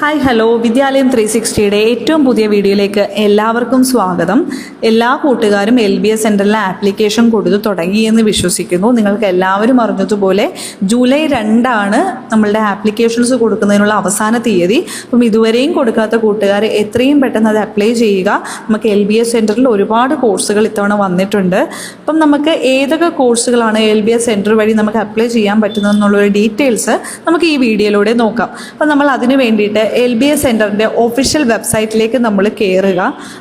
Hi hello വിദ്യാലയം 360യുടെ ഏറ്റവും പുതിയ വീഡിയോയിലേക്ക് എല്ലാവർക്കും സ്വാഗതം. എല്ലാ കൂട്ടുകാരും LBS സെൻറ്ററിലെ ആപ്ലിക്കേഷൻ കൊടുത്തു തുടങ്ങിയെന്ന് വിശ്വസിക്കുന്നു. നിങ്ങൾക്ക് എല്ലാവരും അറിഞ്ഞതുപോലെ ജൂലൈ 2 നമ്മളുടെ ആപ്ലിക്കേഷൻസ് കൊടുക്കുന്നതിനുള്ള അവസാന തീയതി. അപ്പം ഇതുവരെയും കൊടുക്കാത്ത കൂട്ടുകാർ എത്രയും പെട്ടെന്ന് അത് അപ്ലൈ ചെയ്യുക. നമുക്ക് LBS സെൻറ്ററിൽ ഒരുപാട് കോഴ്സുകൾ ഇത്തവണ വന്നിട്ടുണ്ട്. അപ്പം നമുക്ക് ഏതൊക്കെ കോഴ്സുകളാണ് LBS സെൻറ്റർ വഴി നമുക്ക് അപ്ലൈ ചെയ്യാൻ പറ്റുന്നതെന്നുള്ളൊരു ഡീറ്റെയിൽസ് നമുക്ക് ഈ വീഡിയോയിലൂടെ നോക്കാം. അപ്പം നമ്മൾ അതിന് വേണ്ടിയിട്ട് LBS സെൻറ്ററിൻ്റെ ഒഫീഷ്യൽ വെബ്സൈറ്റിലേക്ക് നമ്മൾ കയറുക.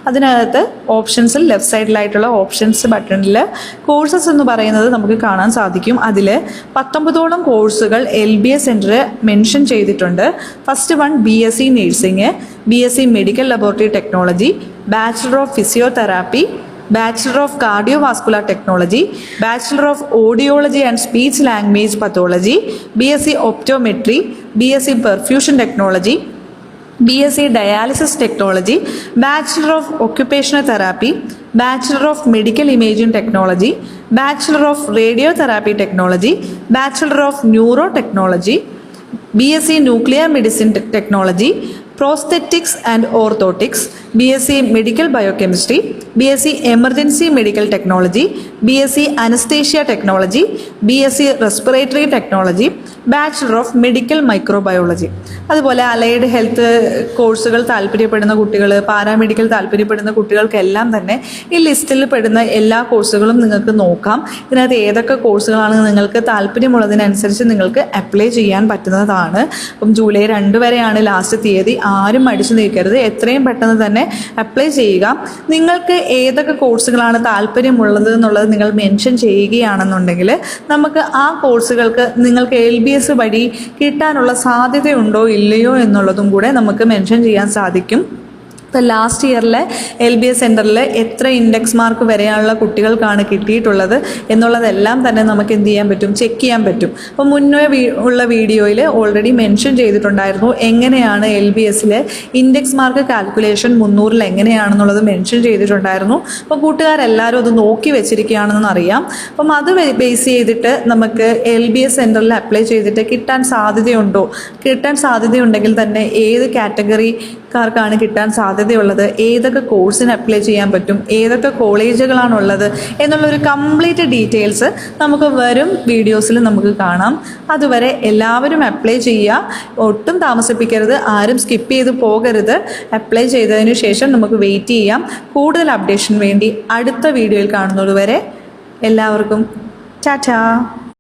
അതിനകത്ത് ഓപ്ഷൻസിൽ ലെഫ്റ്റ് സൈഡിലായിട്ടുള്ള ഓപ്ഷൻസ് ബട്ടണിൽ കോഴ്സസ് എന്ന് പറയുന്നത് നമുക്ക് കാണാൻ സാധിക്കും. അതിൽ 19ഓളം കോഴ്സുകൾ LBS സെൻറ്റർ മെൻഷൻ ചെയ്തിട്ടുണ്ട്. First one BSc nursing, BSc medical laboratory technology, bachelor of physiotherapy, Bachelor of Cardiovascular Technology, Bachelor of Audiology and Speech Language Pathology, BSc Optometry, BSc Perfusion Technology, BSc Dialysis Technology, Bachelor of Occupational Therapy, Bachelor of Medical Imaging Technology, Bachelor of Radiotherapy Technology, Bachelor of Neurotechnology, BSc Nuclear Medicine Technology, Prosthetics and Orthotics, BSc Medical Biochemistry, BSc Emergency Medical Technology, BSc Anesthesia Technology, BSc Respiratory Technology, Bachelor of Medical Microbiology. അതുപോലെ allied health കോഴ്സുകൾ താല്പര്യപ്പെടുന്ന കുട്ടികൾ, paramedical താല്പര്യപ്പെടുന്ന കുട്ടികൾക്കെല്ലാം തന്നെ ഈ ലിസ്റ്റിൽ പെടുന്ന എല്ലാ കോഴ്സുകളും നിങ്ങൾക്ക് നോക്കാം. ഇതിനകത്ത് ഏതൊക്കെ കോഴ്സുകളാണ് നിങ്ങൾക്ക് താല്പര്യമുള്ളതിനനുസരിച്ച് നിങ്ങൾക്ക് അപ്ലൈ ചെയ്യാൻ പറ്റുന്നതാണ്. അപ്പം ജൂലൈ 2 വരെയാണ് ലാസ്റ്റ് തീയതി. ആരും അടിച്ചു നീക്കരുത്, എത്രയും പെട്ടെന്ന് തന്നെ അപ്ലൈ ചെയ്യുക. നിങ്ങൾക്ക് ഏതൊക്കെ കോഴ്സുകളാണ് താല്പര്യമുള്ളത് എന്നുള്ളത് നിങ്ങൾ മെൻഷൻ ചെയ്യുകയാണെന്നുണ്ടെങ്കിൽ നമുക്ക് ആ കോഴ്സുകൾക്ക് നിങ്ങൾക്ക് LBS വഴി കിട്ടാനുള്ള സാധ്യതയുണ്ടോ ഇല്ലയോ എന്നുള്ളതും കൂടെ നമുക്ക് മെൻഷൻ ചെയ്യാൻ സാധിക്കും. ഇപ്പോൾ ലാസ്റ്റ് ഇയറിലെ LBS സെൻറ്ററിൽ എത്ര ഇൻഡെക്സ് മാർക്ക് വരെയുള്ള കുട്ടികൾക്കാണ് കിട്ടിയിട്ടുള്ളത് എന്നുള്ളതെല്ലാം തന്നെ നമുക്ക് എന്ത് ചെയ്യാൻ പറ്റും, ചെക്ക് ചെയ്യാൻ പറ്റും. അപ്പോൾ മുന്നേ ഉള്ള വീഡിയോയിൽ ഓൾറെഡി മെൻഷൻ ചെയ്തിട്ടുണ്ടായിരുന്നു എങ്ങനെയാണ് LBSലെ ഇൻഡെക്സ് മാർക്ക് കാൽക്കുലേഷൻ 300-ൽ എങ്ങനെയാണെന്നുള്ളത് മെൻഷൻ ചെയ്തിട്ടുണ്ടായിരുന്നു. അപ്പോൾ കൂട്ടുകാരെല്ലാവരും അത് നോക്കി വെച്ചിരിക്കുകയാണെന്ന് അറിയാം. അപ്പം അത് ബേസ് ചെയ്തിട്ട് നമുക്ക് LBS സെൻറ്ററിൽ അപ്ലൈ ചെയ്തിട്ട് കിട്ടാൻ സാധ്യതയുണ്ടോ, കിട്ടാൻ സാധ്യതയുണ്ടെങ്കിൽ തന്നെ ഏത് കാറ്റഗറിക്കാർക്കാണ് കിട്ടാൻ സാധ്യതയുള്ളത്, ഏതൊക്കെ കോഴ്സിന് അപ്ലൈ ചെയ്യാൻ പറ്റും, ഏതൊക്കെ കോളേജുകളാണുള്ളത് എന്നുള്ളൊരു കംപ്ലീറ്റ് ഡീറ്റെയിൽസ് നമുക്ക് വരും വീഡിയോസിൽ നമുക്ക് കാണാം. അതുവരെ എല്ലാവരും അപ്ലൈ ചെയ്യുക, ഒട്ടും താമസിപ്പിക്കരുത്, ആരും സ്കിപ്പ് ചെയ്ത് പോകരുത്. അപ്ലൈ ചെയ്തതിന് ശേഷം നമുക്ക് വെയിറ്റ് ചെയ്യാം. കൂടുതൽ അപ്ഡേഷന് വേണ്ടി അടുത്ത വീഡിയോയിൽ കാണുന്നത് വരെ എല്ലാവർക്കും ടാറ്റാ.